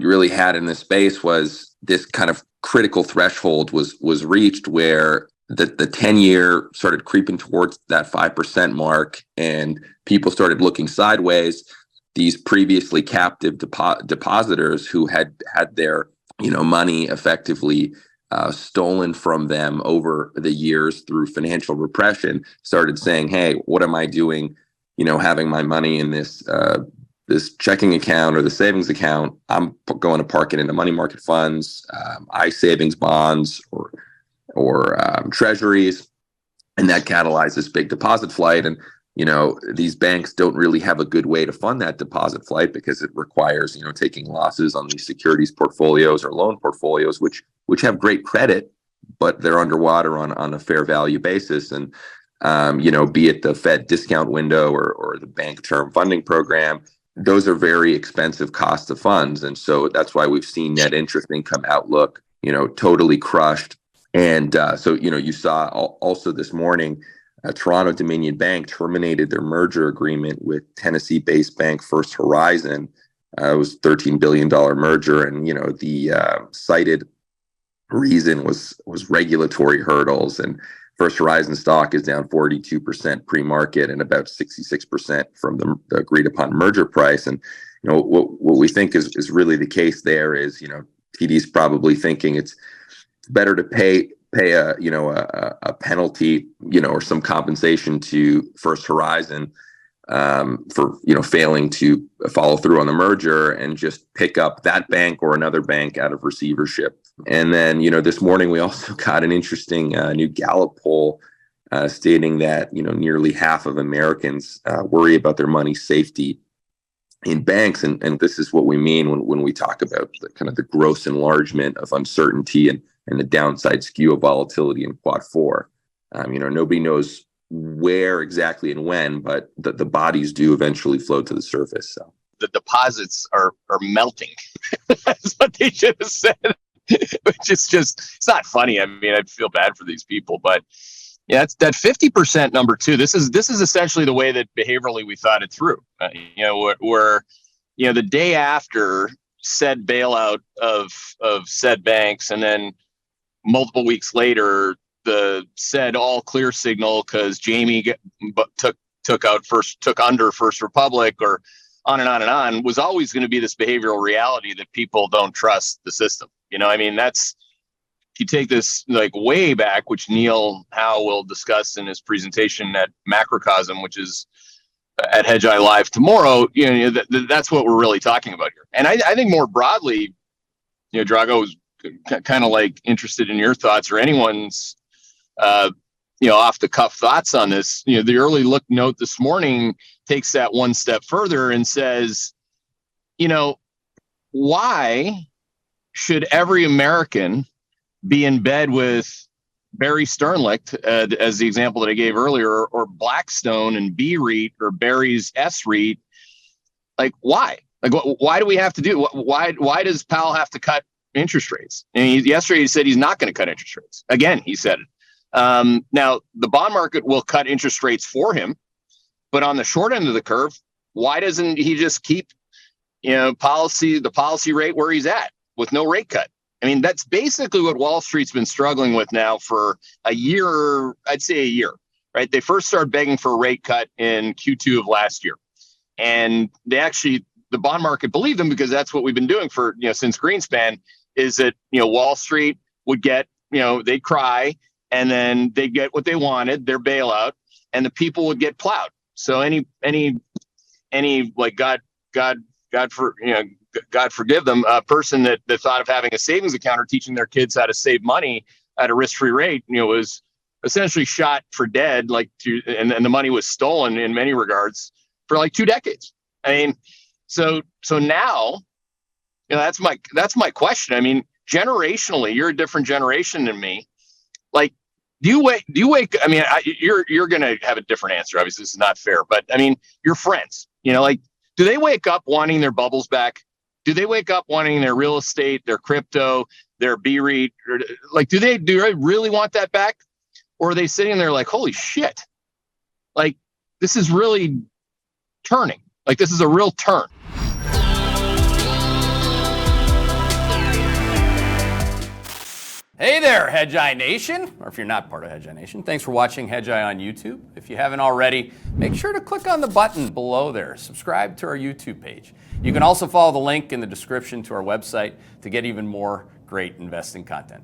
what you really had in this space was this kind of critical threshold was reached where the 10-year started creeping towards that 5% mark, and people started looking sideways. These previously captive depositors who had their money effectively stolen from them over the years through financial repression started saying, "Hey, what am I doing? Having my money in this checking account or the savings account? I'm going to park it into money market funds, iSavings bonds, or Treasuries," and that catalyzes this big deposit flight. And these banks don't really have a good way to fund that deposit flight because it requires taking losses on these securities portfolios or loan portfolios, which have great credit, but they're underwater on a fair value basis. And be it the Fed discount window or the bank term funding program, those are very expensive costs of funds. And so that's why we've seen net interest income outlook, totally crushed. And so you saw also this morning, Toronto Dominion Bank terminated their merger agreement with Tennessee-based bank First Horizon. It was a $13 billion merger, and the cited reason was regulatory hurdles. And First Horizon stock is down 42% pre-market and about 66% from the agreed upon merger price. And what we think is really the case there is TD's probably thinking it's better to pay a penalty or some compensation to First Horizon for failing to follow through on the merger and just pick up that bank or another bank out of receivership. And then this morning we also got an interesting new Gallup poll stating that nearly half of Americans worry about their money's safety in banks, and this is what we mean when we talk about the gross enlargement of uncertainty and the downside skew of volatility in quad 4. Nobody knows where exactly and when, but the bodies do eventually float to the surface. So the deposits are melting. That's what they should have said. Which is it's not funny. I mean, I feel bad for these people, but yeah, it's that 50% number too. This is essentially the way that behaviorally we thought it through. Where the day after said bailout of said banks, and then multiple weeks later, the said all clear signal because Jamie took under First Republic, or on and on and on, was always going to be this behavioral reality that people don't trust the system. That's, if you take this like way back, which Neil Howe will discuss in his presentation at Macrocosm, which is at Hedgeye Live tomorrow, that's what we're really talking about here. And I think more broadly, Drago was kind of like interested in your thoughts or anyone's, off the cuff thoughts on this. The early look note this morning takes that one step further and says, why should every American be in bed with Barry Sternlicht, as the example that I gave earlier, or Blackstone and B REIT or Barry's S REIT? Like, why? Like, why do we have to do? Why does Powell have to cut interest rates? And yesterday he said he's not going to cut interest rates. Again, he said it. Now, the bond market will cut interest rates for him, but on the short end of the curve, why doesn't he just keep, the policy rate where he's at with no rate cut? I mean, that's basically what Wall Street's been struggling with now for a year, I'd say a year, right? They first started begging for a rate cut in Q2 of last year. And the bond market believed them because that's what we've been doing for, since Greenspan, is that, Wall Street would get, they'd cry, and then they'd get what they wanted, their bailout, and the people would get plowed. So any like God forgive them, a person that thought of having a savings account or teaching their kids how to save money at a risk-free rate, was essentially shot for dead, and the money was stolen in many regards for like 2 decades. I mean, so now, that's my question. I mean, generationally, you're a different generation than me. Like, do you wake? I mean, you're going to have a different answer. Obviously, this is not fair, but I mean, your friends, do they wake up wanting their bubbles back? Do they wake up wanting their real estate, their crypto, their B REIT? Do they really want that back? Or are they sitting there like, holy shit, like, this is really turning. Like, this is a real turn. Hey there, Hedgeye Nation, or if you're not part of Hedgeye Nation, thanks for watching Hedgeye on YouTube. If you haven't already, make sure to click on the button below there. Subscribe to our YouTube page. You can also follow the link in the description to our website to get even more great investing content.